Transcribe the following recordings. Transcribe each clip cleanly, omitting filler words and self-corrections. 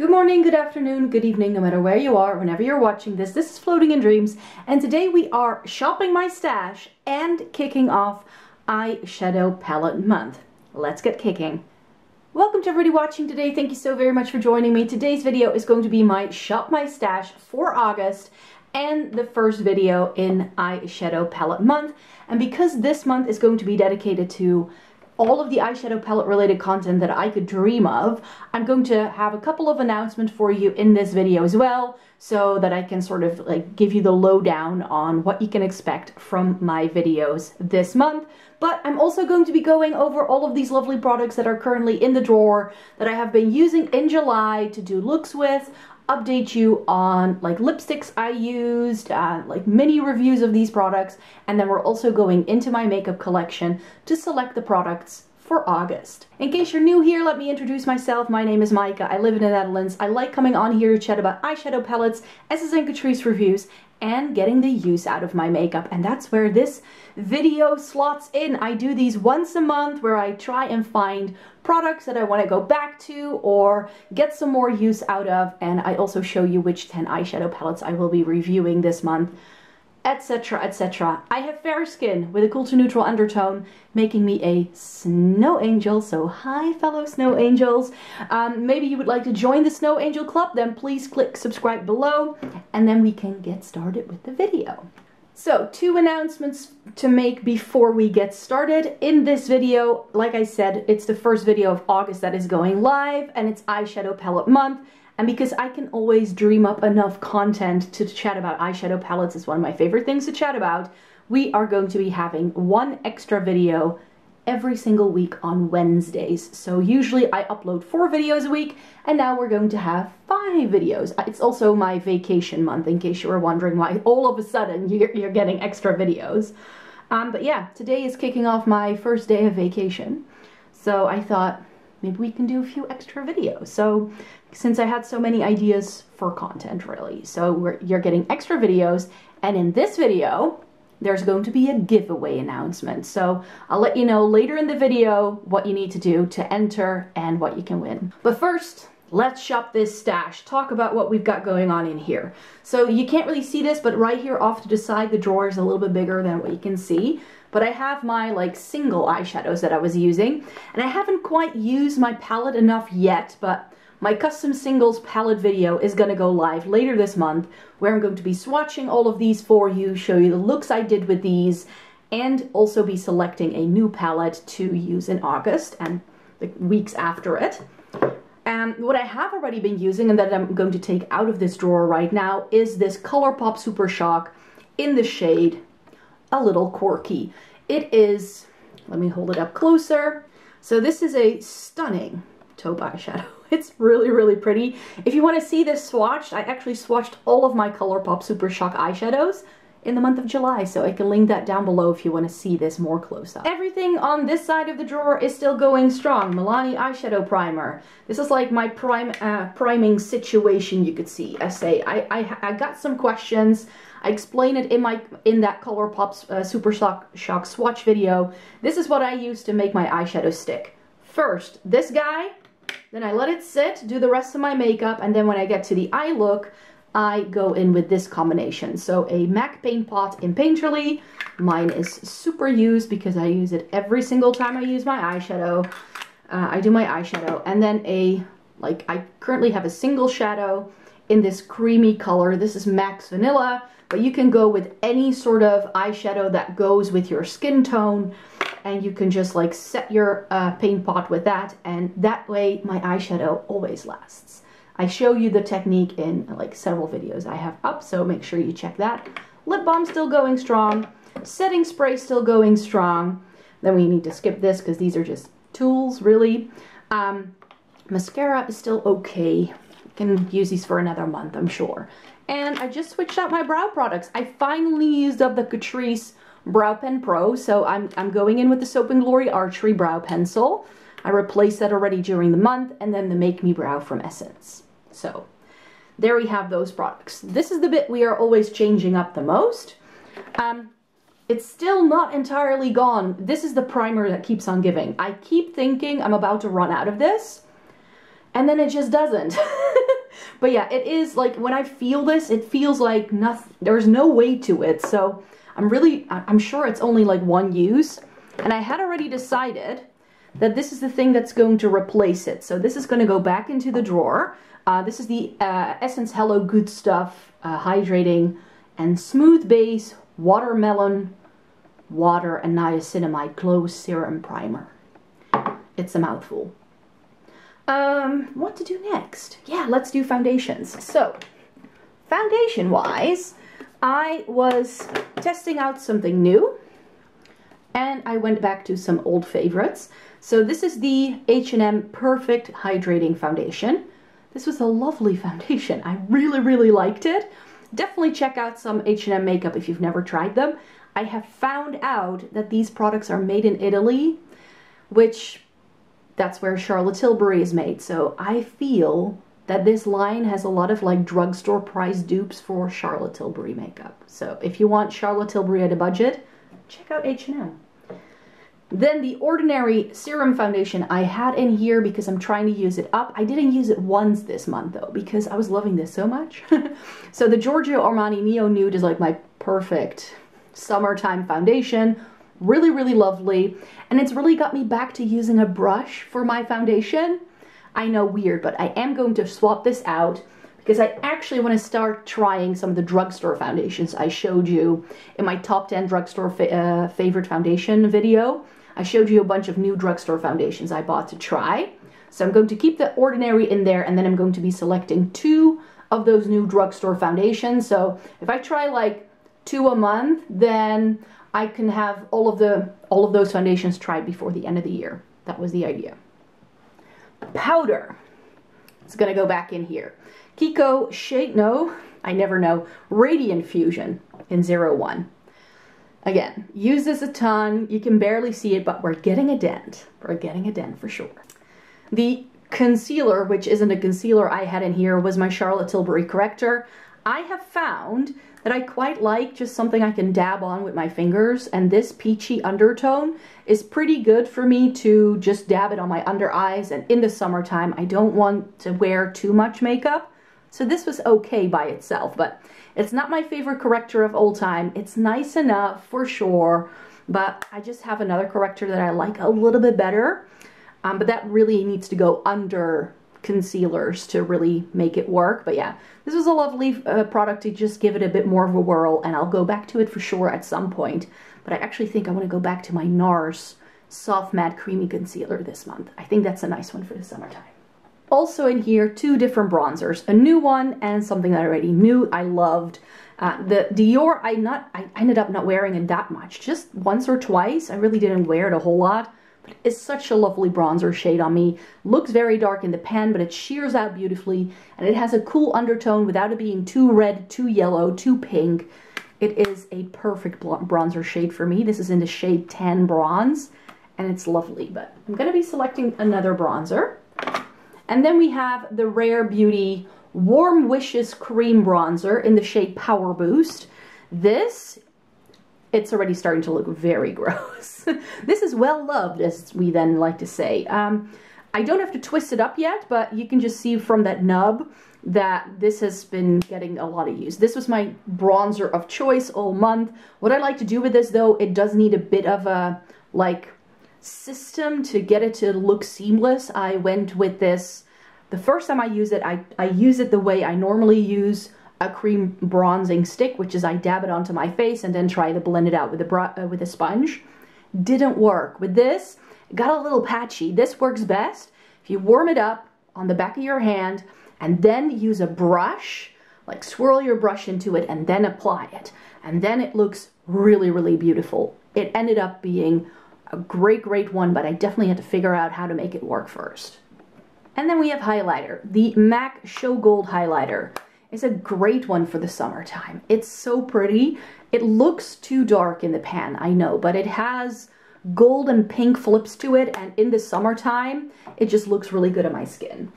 Good morning, good afternoon, good evening, no matter where you are, whenever you're watching this. This is Floating in Dreams, and today we are shopping my stash and kicking off eyeshadow palette month. Let's get kicking. Welcome to everybody watching today. Thank you so very much for joining me. Today's video is going to be my shop my stash for August and the first video in eyeshadow palette month. And because this month is going to be dedicated to all of the eyeshadow palette related content that I could dream of, I'm going to have a couple of announcements for you in this video as well, so that I can sort of like give you the lowdown on what you can expect from my videos this month. But I'm also going to be going over all of these lovely products that are currently in the drawer that I have been using in July to do looks with, update you on like lipsticks I used, like mini reviews of these products, and then we're also going into my makeup collection to select the products for August. In case you're new here, let me introduce myself. My name is Maaike. I live in the Netherlands. I like coming on here to chat about eyeshadow palettes, Essence and Catrice reviews, and getting the use out of my makeup. And that's where this video slots in. I do these once a month where I try and find products that I want to go back to or get some more use out of, and I also show you which 10 eyeshadow palettes I will be reviewing this month, etc, etc. I have fair skin with a cool to neutral undertone, making me a snow angel, so hi fellow snow angels. Maybe you would like to join the Snow Angel Club, then please click subscribe below, and then we can get started with the video. So, 2 announcements to make before we get started. In this video, like I said, it's the first video of August that is going live, and it's eyeshadow palette month. And because I can always dream up enough content to chat about eyeshadow palettes, it's one of my favorite things to chat about, we are going to be having 1 extra video every single week on Wednesdays. So usually I upload 4 videos a week, and now we're going to have 5 videos. It's also my vacation month, in case you were wondering why all of a sudden you're getting extra videos. But yeah, today is kicking off my first day of vacation. So I thought maybe we can do a few extra videos. So since I had so many ideas for content really, so you're getting extra videos, and in this video there's going to be a giveaway announcement. So I'll let you know later in the video what you need to do to enter and what you can win. But first, let's shop this stash. Talk about what we've got going on in here. So you can't really see this, but right here off to the side, the drawer is a little bit bigger than what you can see. But I have my like single eyeshadows that I was using, and I haven't quite used my palette enough yet, but my custom singles palette video is going to go live later this month, where I'm going to be swatching all of these for you, show you the looks I did with these, and also be selecting a new palette to use in August and the weeks after it. And what I have already been using, and that I'm going to take out of this drawer right now, is this ColourPop Super Shock in the shade A Little Quirky. It is, let me hold it up closer. So this is a stunning taupe eyeshadow. It's really, really pretty. If you want to see this swatched, I actually swatched all of my ColourPop Super Shock eyeshadows in the month of July, so I can link that down below if you want to see this more close up. Everything on this side of the drawer is still going strong. Milani eyeshadow primer. This is like my priming situation, you could see. I got some questions. I explain it in that ColourPop Super Shock swatch video. This is what I use to make my eyeshadow stick. First, this guy, then I let it sit, do the rest of my makeup, and then when I get to the eye look, I go in with this combination. So a MAC paint pot in Painterly. Mine is super used because I use it every single time I use my eyeshadow. I do my eyeshadow. And then I currently have a single shadow in this creamy color. This is MAC's Vanilla, but you can go with any sort of eyeshadow that goes with your skin tone. And you can just like set your paint pot with that, and that way my eyeshadow always lasts. I show you the technique in like several videos I have up, so make sure you check that. Lip balm still going strong, setting spray still going strong. Then we need to skip this because these are just tools really. Mascara is still okay. Can use these for another month, I'm sure. And I just switched out my brow products. I finally used up the Catrice Brow Pen Pro, so I'm going in with the Soap & Glory Archery Brow Pencil. I replaced that already during the month, and then the Make Me Brow from Essence. So there we have those products. This is the bit we are always changing up the most. It's still not entirely gone. This is the primer that keeps on giving. I keep thinking I'm about to run out of this, and then it just doesn't. But yeah, it is like, when I feel this, it feels like nothing, there's no weight to it. So I'm sure it's only like one use. And I had already decided that this is the thing that's going to replace it. So this is going to go back into the drawer. This is the Essence Hello Good Stuff Hydrating and Smooth Base Watermelon Water and Niacinamide Glow Serum Primer. It's a mouthful. What to do next? Yeah, let's do foundations. So, foundation-wise, I was testing out something new, and I went back to some old favorites. So this is the H&M Perfect Hydrating Foundation. This was a lovely foundation. I really, really liked it. Definitely check out some H&M makeup if you've never tried them. I have found out that these products are made in Italy, which that's where Charlotte Tilbury is made. So I feel that this line has a lot of like drugstore price dupes for Charlotte Tilbury makeup. So if you want Charlotte Tilbury at a budget, check out H&M. Then the Ordinary Serum Foundation I had in here because I'm trying to use it up. I didn't use it once this month though because I was loving this so much. So the Giorgio Armani Neo Nude is like my perfect summertime foundation. Really, really lovely. And it's really got me back to using a brush for my foundation. I know, weird, but I am going to swap this out because I actually want to start trying some of the drugstore foundations I showed you in my top 10 drugstore favorite foundation video. I showed you a bunch of new drugstore foundations I bought to try. So I'm going to keep the Ordinary in there, and then I'm going to be selecting 2 of those new drugstore foundations. So if I try like 2 a month, then I can have all of those foundations tried before the end of the year. That was the idea. Powder. It's gonna go back in here. Kiko Shade, no, I never know. Radiant Fusion in 01. Again, use this a ton. You can barely see it, but we're getting a dent. We're getting a dent for sure. The concealer, which isn't a concealer I had in here, was my Charlotte Tilbury corrector. I have found that I quite like just something I can dab on with my fingers, and this peachy undertone is pretty good for me to just dab it on my under eyes. And in the summertime, I don't want to wear too much makeup, so this was okay by itself, but it's not my favorite corrector of all time. It's nice enough for sure, but I just have another corrector that I like a little bit better, but that really needs to go under concealers to really make it work. But yeah, this was a lovely product to just give it a bit more of a whirl, and I'll go back to it for sure at some point. But I actually think I want to go back to my NARS Soft Matte Creamy Concealer this month. I think that's a nice one for the summertime. Also in here, 2 different bronzers, a new one and something that I already knew I loved. The Dior, I ended up not wearing it that much, just once or twice. I really didn't wear it a whole lot. But it's such a lovely bronzer shade on me. Looks very dark in the pan, but it sheers out beautifully. And it has a cool undertone without it being too red, too yellow, too pink. It is a perfect bronzer shade for me. This is in the shade 10 Bronze. And it's lovely. But I'm going to be selecting another bronzer. And then we have the Rare Beauty Warm Wishes Cream Bronzer in the shade Power Boost. This, it's already starting to look very gross. This is well loved, as we then like to say. I don't have to twist it up yet, but you can just see from that nub that this has been getting a lot of use. This was my bronzer of choice all month. What I like to do with this though, it does need a bit of a like system to get it to look seamless. I went with this, the first time I use it, I use it the way I normally use a cream bronzing stick, which is I dab it onto my face and then try to blend it out with a sponge. Didn't work. With this, it got a little patchy. This works best if you warm it up on the back of your hand and then use a brush, like swirl your brush into it and then apply it. And then it looks really, really beautiful. It ended up being a great, great one, but I definitely had to figure out how to make it work first. And then we have highlighter. The MAC Show Gold highlighter is a great one for the summertime. It's so pretty. It looks too dark in the pan, I know, but it has gold and pink flips to it, and in the summertime, it just looks really good on my skin.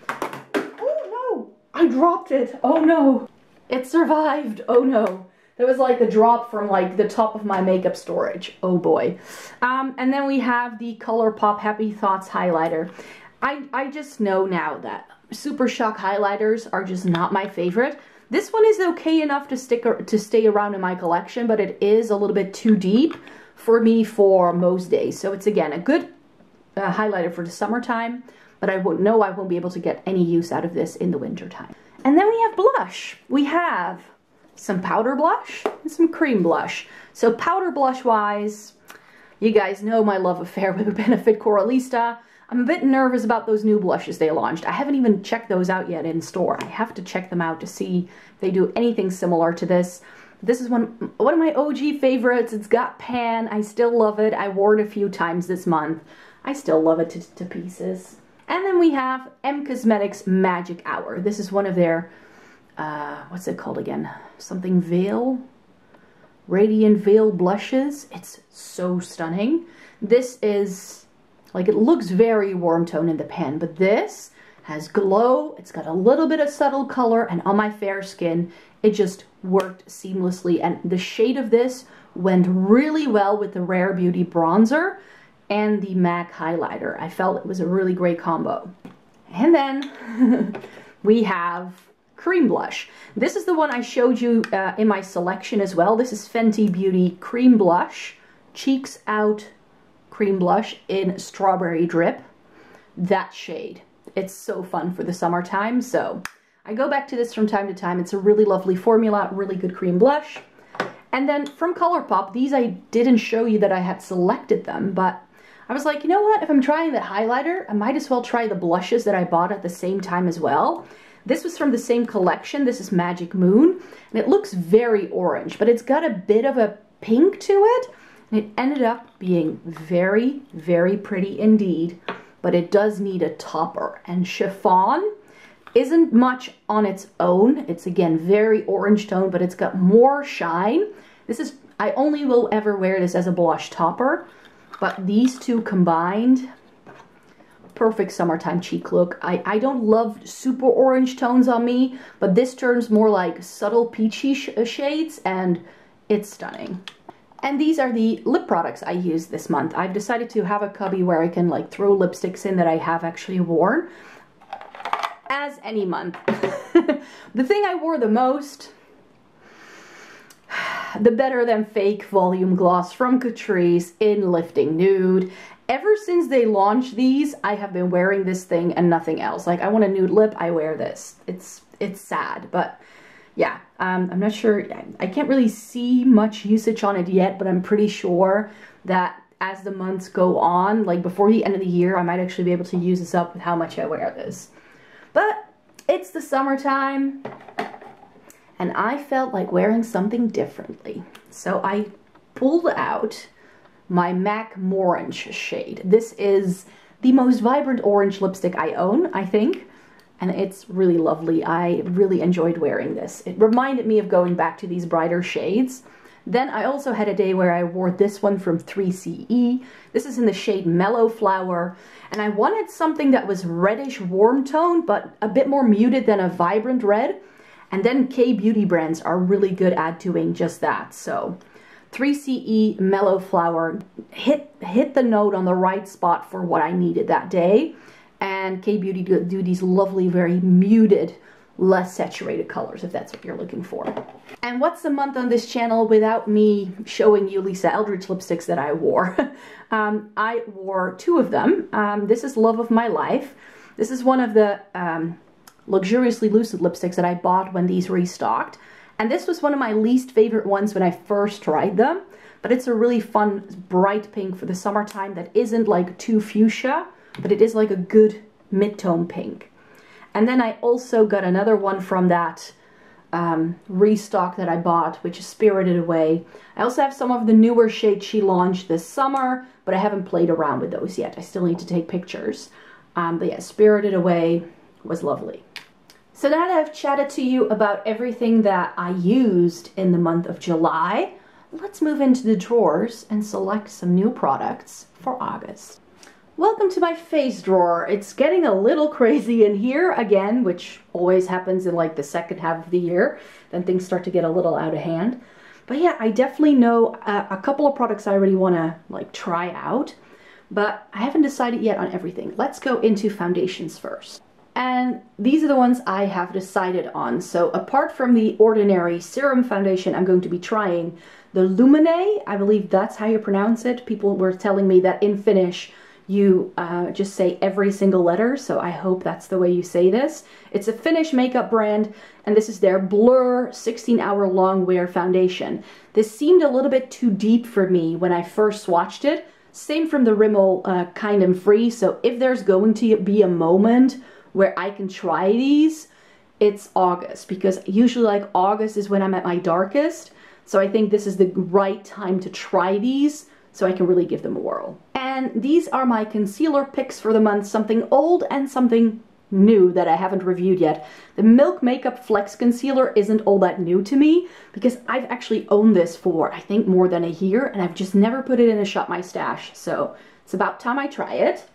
Oh no! I dropped it! Oh no! It survived! Oh no! There was like a drop from like the top of my makeup storage. Oh boy. And then we have the ColourPop Happy Thoughts highlighter. I just know now that Super Shock highlighters are just not my favorite. This one is okay enough to stay around in my collection, but it is a little bit too deep for me for most days. So it's, again, a good highlighter for the summertime, but I won't be able to get any use out of this in the wintertime. And then we have blush. We have some powder blush and some cream blush. So powder blush wise, you guys know my love affair with Benefit Coralista. I'm a bit nervous about those new blushes they launched. I haven't even checked those out yet in store. I have to check them out to see if they do anything similar to this. This is one of my OG favorites. It's got pan. I still love it. I wore it a few times this month. I still love it to pieces. And then we have M Cosmetics Magic Hour. This is one of their, what's it called again? Something Veil? Radiant Veil blushes. It's so stunning. This is, like, it looks very warm tone in the pan, but this has glow. It's got a little bit of subtle color, and on my fair skin, it just worked seamlessly. And the shade of this went really well with the Rare Beauty bronzer and the MAC highlighter. I felt it was a really great combo. And then we have cream blush. This is the one I showed you in my selection as well. This is Fenty Beauty Cream Blush, Cheeks Out Cream Blush in Strawberry Drip. That shade. It's so fun for the summertime, so I go back to this from time to time. It's a really lovely formula, really good cream blush. And then from ColourPop, these I didn't show you that I had selected them, but I was like, you know what, if I'm trying the highlighter, I might as well try the blushes that I bought at the same time as well. This was from the same collection. This is Magic Moon, and it looks very orange, but it's got a bit of a pink to it, and it ended up being very, very pretty indeed, but it does need a topper. And Chiffon isn't much on its own. It's, again, very orange tone, but it's got more shine. This is, I only will ever wear this as a blush topper, but these two combined, perfect summertime cheek look. I don't love super orange tones on me, but this turns more like subtle peachy shades, and it's stunning. And these are the lip products I used this month. I've decided to have a cubby where I can, like, throw lipsticks in that I have actually worn, as any month. The thing I wore the most, the Better Than Fake Volume Gloss from Catrice in Lifting Nude. Ever since they launched these, I have been wearing this thing and nothing else. Like, I want a nude lip, I wear this. It's sad, but yeah, I'm not sure. I can't really see much usage on it yet, but I'm pretty sure that as the months go on, like before the end of the year, I might actually be able to use this up with how much I wear this. But it's the summertime, and I felt like wearing something differently. So I pulled out my MAC Morange shade. This is the most vibrant orange lipstick I own, I think. And it's really lovely. I really enjoyed wearing this. It reminded me of going back to these brighter shades. Then I also had a day where I wore this one from 3CE. This is in the shade Mellow Flower. And I wanted something that was reddish warm tone, but a bit more muted than a vibrant red. And then K-Beauty brands are really good at doing just that. So 3CE Mellow Flower hit the note on the right spot for what I needed that day. And K-Beauty do these lovely, very muted, less saturated colors, if that's what you're looking for. And what's a month on this channel without me showing you Lisa Eldridge lipsticks that I wore? I wore two of them. This is Love of My Life. This is one of the Luxuriously Lucid lipsticks that I bought when these restocked. And this was one of my least favorite ones when I first tried them. But it's a really fun, bright pink for the summertime that isn't like too fuchsia, but it is like a good mid-tone pink. And then I also got another one from that restock that I bought, which is Spirited Away. I also have some of the newer shades she launched this summer, but I haven't played around with those yet. I still need to take pictures. But yeah, Spirited Away was lovely. So now that I've chatted to you about everything that I used in the month of July, let's move into the drawers and select some new products for August. Welcome to my face drawer. It's getting a little crazy in here again, which always happens in like the second half of the year. Then things start to get a little out of hand. But yeah, I definitely know a couple of products I really want to like try out, but I haven't decided yet on everything. Let's go into foundations first. And these are the ones I have decided on. So apart from the ordinary serum foundation, I'm going to be trying the Lumine. I believe that's how you pronounce it. People were telling me that in Finnish you just say every single letter, so I hope that's the way you say this. It's a Finnish makeup brand, and this is their Blur 16-hour long wear foundation. This seemed a little bit too deep for me when I first swatched it. Same from the Rimmel Kind and Free, so if there's going to be a moment where I can try these, it's August, because usually like August is when I'm at my darkest. So I think this is the right time to try these so I can really give them a whirl. And these are my concealer picks for the month, something old and something new that I haven't reviewed yet. The Milk Makeup Flex Concealer isn't all that new to me because I've actually owned this for I think more than a year and I've just never put it in a Shop My Stash. So it's about time I try it.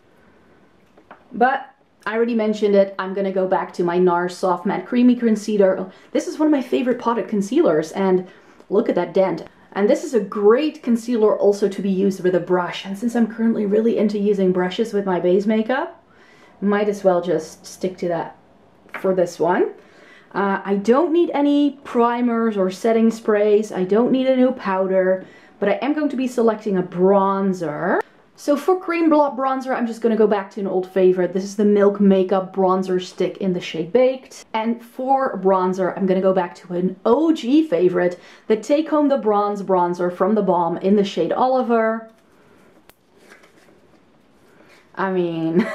But I already mentioned it, I'm gonna go back to my NARS Soft Matte Creamy Concealer. This is one of my favorite potted concealers, and look at that dent. And this is a great concealer also to be used with a brush. And since I'm currently really into using brushes with my base makeup, might as well just stick to that for this one. I don't need any primers or setting sprays. I don't need a new powder, but I am going to be selecting a bronzer. So for cream bronzer, I'm just going to go back to an old favorite. This is the Milk Makeup Bronzer Stick in the shade Baked. And for bronzer, I'm going to go back to an OG favorite, the Take Home the Bronze Bronzer from the Balm in the shade Oliver. I mean,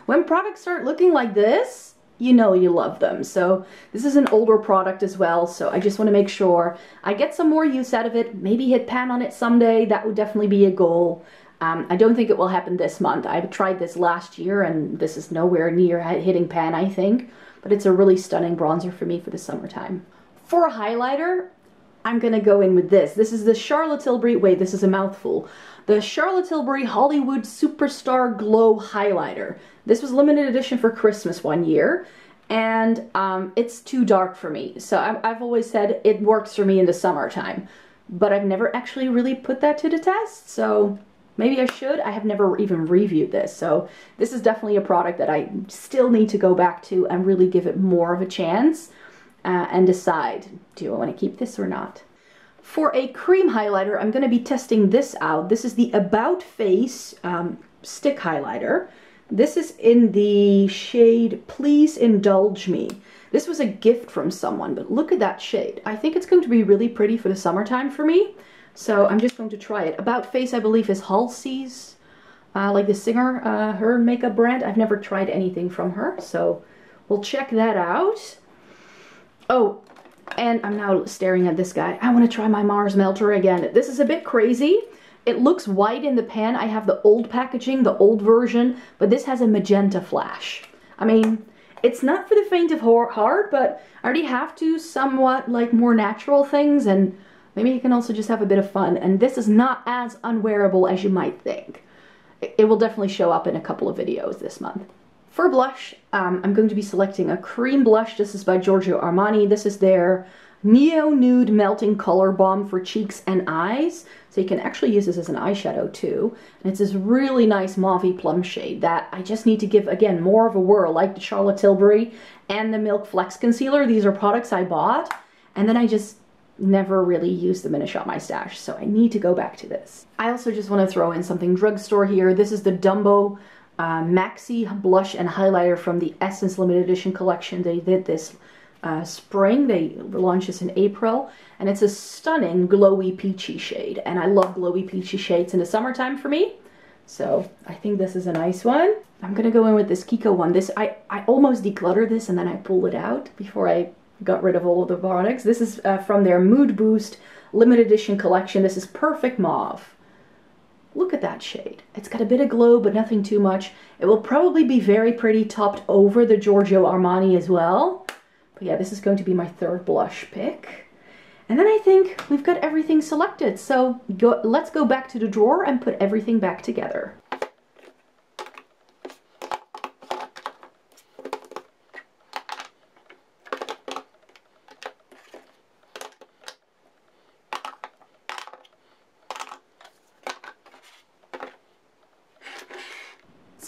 when products start looking like this, you know you love them. So this is an older product as well, so I just want to make sure I get some more use out of it, maybe hit pan on it someday. That would definitely be a goal. I don't think it will happen this month. I tried this last year and this is nowhere near hitting pan, I think. But it's a really stunning bronzer for me for the summertime. For a highlighter, I'm gonna go in with this. This is the Charlotte Tilbury, wait, this is a mouthful. The Charlotte Tilbury Hollywood Superstar Glow Highlighter. This was limited edition for Christmas one year. And it's too dark for me. So I've always said it works for me in the summertime. But I've never actually really put that to the test, so maybe I should. I have never even reviewed this, so this is definitely a product that I still need to go back to and really give it more of a chance and decide, do I want to keep this or not? For a cream highlighter, I'm going to be testing this out. This is the About Face stick highlighter. This is in the shade Please Indulge Me. This was a gift from someone, but look at that shade. I think it's going to be really pretty for the summertime for me. So I'm just going to try it. About Face, I believe, is Halsey's, like the singer, her makeup brand. I've never tried anything from her, so we'll check that out. Oh, and I'm now staring at this guy. I want to try my Mars Melter again. This is a bit crazy. It looks white in the pan. I have the old packaging, the old version, but this has a magenta flash. I mean, it's not for the faint of heart, but I already have to somewhat like more natural things, and maybe you can also just have a bit of fun. And this is not as unwearable as you might think. It will definitely show up in a couple of videos this month. For blush, I'm going to be selecting a cream blush. This is by Giorgio Armani. This is their Neo Nude Melting Color Balm for cheeks and eyes. So you can actually use this as an eyeshadow too. And it's this really nice mauve plum shade that I just need to give, again, more of a whirl, like the Charlotte Tilbury and the Milk Flex Concealer. These are products I bought, and then I just never really used them in a Shop My Stash, so I need to go back to this. I also just want to throw in something drugstore here. This is the Dumbo Maxi Blush and Highlighter from the Essence Limited Edition collection. They did this spring. They launched this in April, and it's a stunning glowy peachy shade, and I love glowy peachy shades in the summertime for me, so I think this is a nice one. I'm gonna go in with this Kiko one. This I almost decluttered this and then I pulled it out before I got rid of all of the products. This is from their Mood Boost limited edition collection. This is Perfect Mauve. Look at that shade. It's got a bit of glow, but nothing too much. It will probably be very pretty topped over the Giorgio Armani as well. But yeah, this is going to be my third blush pick. And then I think we've got everything selected. So let's go back to the drawer and put everything back together.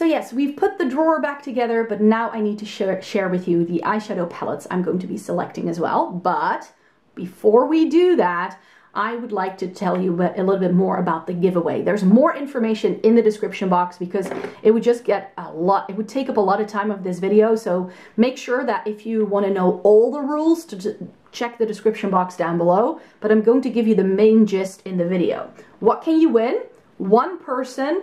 So yes, we've put the drawer back together, but now I need to share with you the eyeshadow palettes I'm going to be selecting as well. But before we do that, I would like to tell you a little bit more about the giveaway. There's more information in the description box because it would just get a lot, it would take up a lot of time of this video. So make sure that if you want to know all the rules, to check the description box down below. But I'm going to give you the main gist in the video. What can you win? One person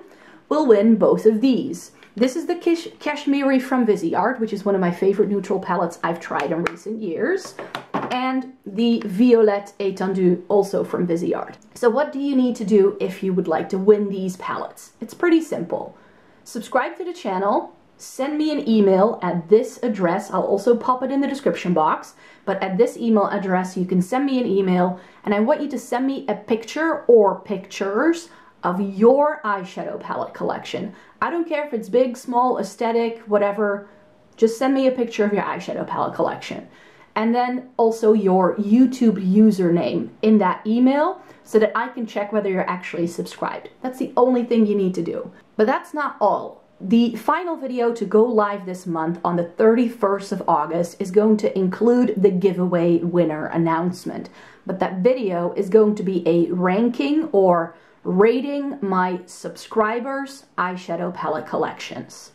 will win both of these. This is the Cashmerie from Viseart, which is one of my favorite neutral palettes I've tried in recent years. And the Violette Etendu, also from Viseart. So what do you need to do if you would like to win these palettes? It's pretty simple. Subscribe to the channel, send me an email at this address. I'll also pop it in the description box. But at this email address, you can send me an email, and I want you to send me a picture or pictures of your eyeshadow palette collection. I don't care if it's big, small, aesthetic, whatever. Just send me a picture of your eyeshadow palette collection. And then also your YouTube username in that email so that I can check whether you're actually subscribed. That's the only thing you need to do. But that's not all. The final video to go live this month on the 31st of August is going to include the giveaway winner announcement. But that video is going to be a ranking or rating my subscribers' eyeshadow palette collections.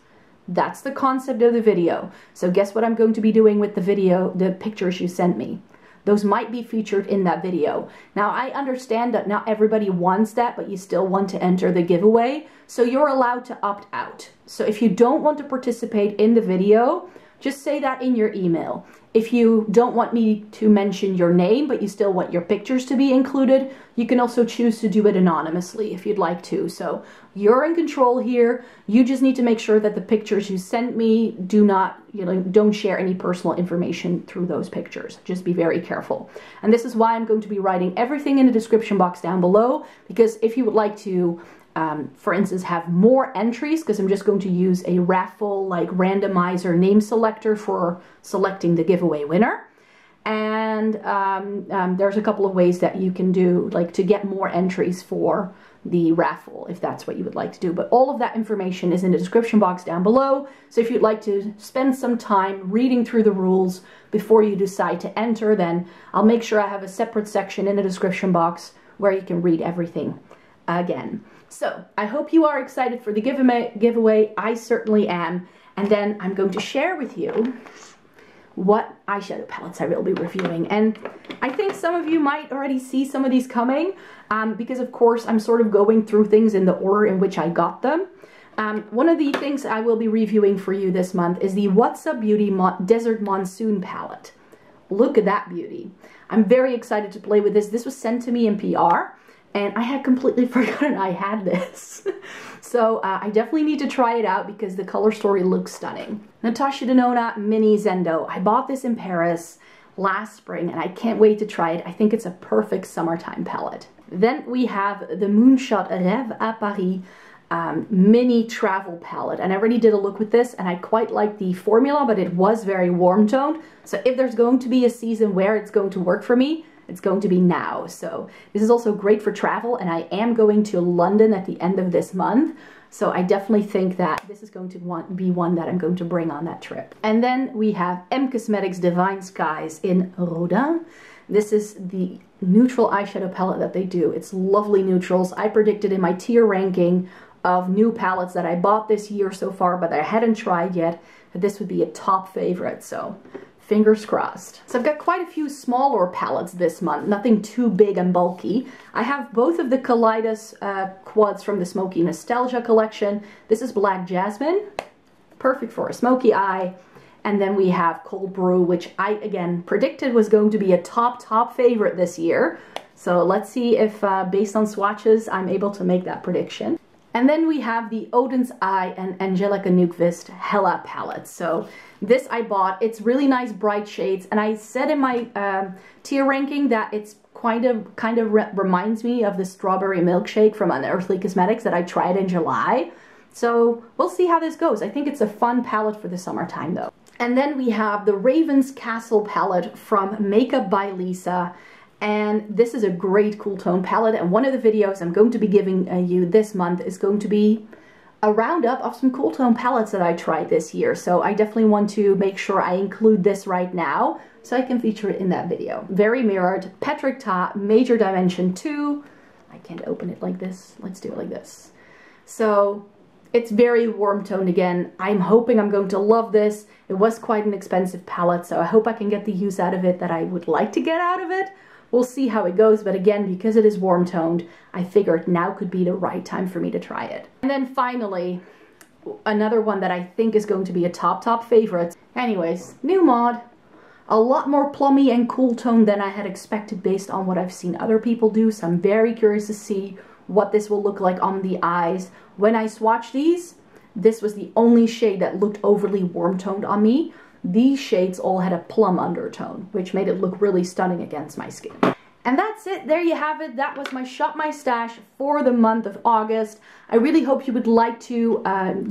That's the concept of the video. So guess what I'm going to be doing with the video, the pictures you sent me. Those might be featured in that video. Now I understand that not everybody wants that, but you still want to enter the giveaway. So you're allowed to opt out. So if you don't want to participate in the video, just say that in your email. If you don't want me to mention your name, but you still want your pictures to be included, you can also choose to do it anonymously if you'd like to. So you're in control here. You just need to make sure that the pictures you sent me do not, don't share any personal information through those pictures. Just be very careful. And this is why I'm going to be writing everything in the description box down below, because if you would like to for instance, have more entries, because I'm just going to use a raffle like randomizer name selector for selecting the giveaway winner. And there's a couple of ways that you can do, like, to get more entries for the raffle, if that's what you would like to do. But all of that information is in the description box down below. So if you'd like to spend some time reading through the rules before you decide to enter, then I'll make sure I have a separate section in the description box where you can read everything again. So I hope you are excited for the giveaway. I certainly am. And then I'm going to share with you what eyeshadow palettes I will be reviewing. And I think some of you might already see some of these coming because of course I'm sort of going through things in the order in which I got them. One of the things I will be reviewing for you this month is the What's Up Beauty Desert Monsoon palette. Look at that beauty. I'm very excited to play with this. This was sent to me in PR. And I had completely forgotten I had this. So I definitely need to try it out because the color story looks stunning. Natasha Denona Mini Zendo. I bought this in Paris last spring and I can't wait to try it. I think it's a perfect summertime palette. Then we have the Moonshot Rêve à Paris mini travel palette. And I already did a look with this and I quite like the formula, but it was very warm toned. So if there's going to be a season where it's going to work for me, it's going to be now. So this is also great for travel, and I am going to London at the end of this month. So I definitely think that this is going to be one that I'm going to bring on that trip. And then we have M Cosmetics Divine Skies in Rodin. This is the neutral eyeshadow palette that they do. It's lovely neutrals. I predicted in my tier ranking of new palettes that I bought this year so far, but I hadn't tried yet, that this would be a top favorite. So fingers crossed. So I've got quite a few smaller palettes this month, nothing too big and bulky. I have both of the Kaleidos quads from the Smoky Nostalgia collection. This is Black Jasmine, perfect for a smoky eye. And then we have Cold Brew, which I, again, predicted was going to be a top favorite this year. So let's see if, based on swatches, I'm able to make that prediction. And then we have the Odin's Eye and Angelica Nyqvist Hella palette. So this I bought. It's really nice bright shades. And I said in my tier ranking that it's kind of reminds me of the Strawberry Milkshake from Unearthly Cosmetics that I tried in July. So we'll see how this goes. I think it's a fun palette for the summertime though. And then we have the Raven's Castle palette from Makeup by Lisa. And this is a great cool tone palette, and one of the videos I'm going to be giving you this month is going to be a roundup of some cool tone palettes that I tried this year. So I definitely want to make sure I include this right now so I can feature it in that video. Very Mirrored, Petric Ta, Major Dimension 2. I can't open it like this. Let's do it like this. So it's very warm toned again. I'm hoping I'm going to love this. It was quite an expensive palette, so I hope I can get the use out of it that I would like to get out of it. We'll see how it goes, but again, because it is warm toned, I figured now could be the right time for me to try it. And then finally, another one that I think is going to be a top favorite. Anyways, new mod. A lot more plummy and cool tone than I had expected based on what I've seen other people do, so I'm very curious to see what this will look like on the eyes. When I swatched these, this was the only shade that looked overly warm toned on me. These shades all had a plum undertone, which made it look really stunning against my skin. And that's it. There you have it. That was my Shop My Stash for the month of August. I really hope you would like to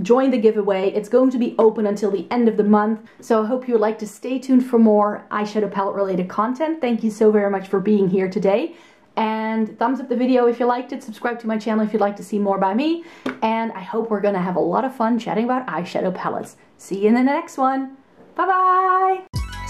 join the giveaway. It's going to be open until the end of the month. So I hope you would like to stay tuned for more eyeshadow palette related content. Thank you so very much for being here today. And thumbs up the video if you liked it. Subscribe to my channel if you'd like to see more by me. And I hope we're going to have a lot of fun chatting about eyeshadow palettes. See you in the next one. Bye-bye!